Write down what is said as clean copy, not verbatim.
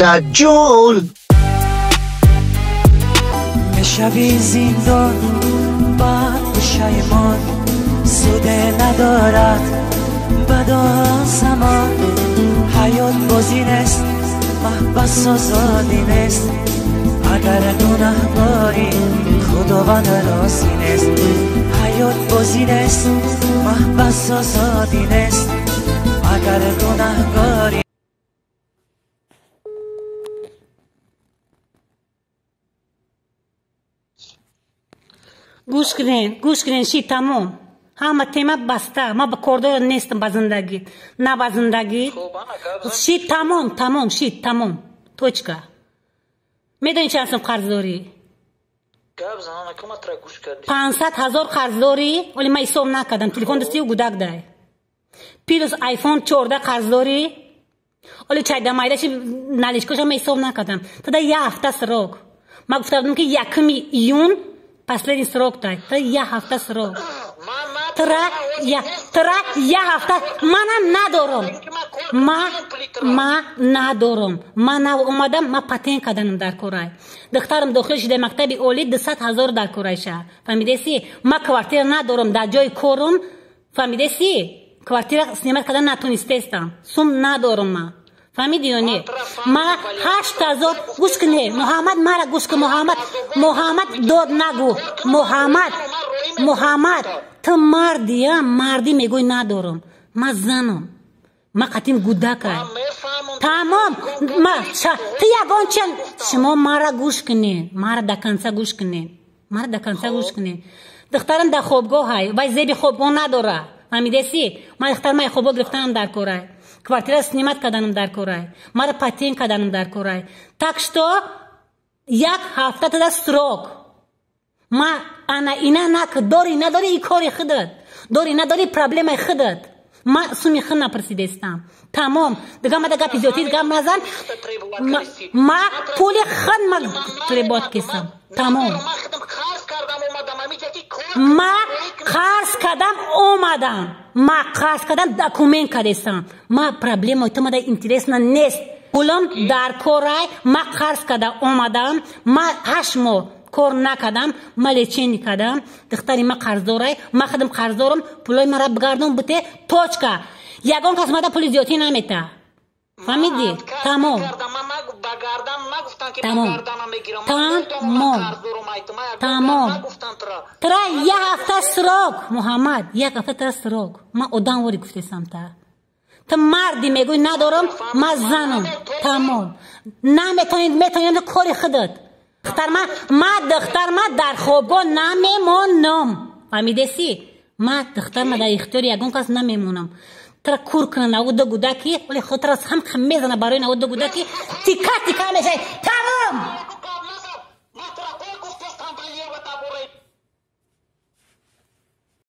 دجال میشوی زندان بعد پشیمان سوده ندارد بدا زمان حیات بازی نیست محبس آزادی نیست اگر گناهکاری خداوند راضی نیست حیات بازی نیست محبس آزادی نیست اگر گناهکاری گوش کنین شی تمام همه تیمه بسته ما به کردار نیستم به زندگی نه به زندگی شی تمام شی تمام توچکا میدونی چه هستم قرض داری 500,000 قرض داری ولی من حساب نکردم تلفن دستی و گودک دای پیروز آیفون 14 قرض داری ولی چایده مایده چی نلیشکش هم حساب نکردم تا در یه هفته سراغ ما گفتم که یکمی ایون последний срок дай. Та я هفته срок. ترا یه هفته منم ندارم. ما ندارم. من اومدم ما پاتین کردم در کورای. دخترم داخل شده مکتب اولی 200,000 در کورای شهر. فهمیدی؟ ما کوارتیر ندارم در جای کورم. فهمیدی؟ کوارتیر سینما کردن نتونستم. سوم ندارم ما. فهمیدی یا نه؟ ما 8,000 گوش کنه محمد مرا گوش کن محمد داد نگو محمد تو مردی میگوی ندارم ما زنم ما قطیم گودکای تمام ما تو یگان چند شما مرا گوش کنه مرا دکنسه گوش کنه دخترم در خوابگاه های وای زیبی خوابگاه نداره فهمیدی؟ ما دخترم خوابگاه گرفتم در کورای کвартира снимат каданам дар корай мара патен каданам дар корай так что як ҳафта тада срок ма ана ина нак дори надори и кори худат дори надори проблемаи худат ма суми худ напрасидестам тамом дига ма дага пизиёти дига назан ма пули худ ма требот кесам тамом ма қарз кадам омадам ма қарз кадам документ кадестам ма проблема тумада интересна нест пулам дар корай ма қарз када омадам ма 8 моҳ кор накадам ма лечени кадам духтари ма қарздорай ма худам қарздорам пулои мара бигардон буте точка ягон кас мада пули зиёдӣ намета фаҳмидӣ тамом тра як ҳафта срок муҳаммад як ҳафта тра срок ма одам вори гуфтесам та марди мегӯй надорам ма занам тамом наметавонед кори худат духтар ма дар хобгоҳ намемонам фаҳмидеси ма духтар ма дар ихтиёри ягон кас намемонам тра кур кунад навуда гудаки вале хотирас ҳам мезана барои навуда гудаки тика мешавад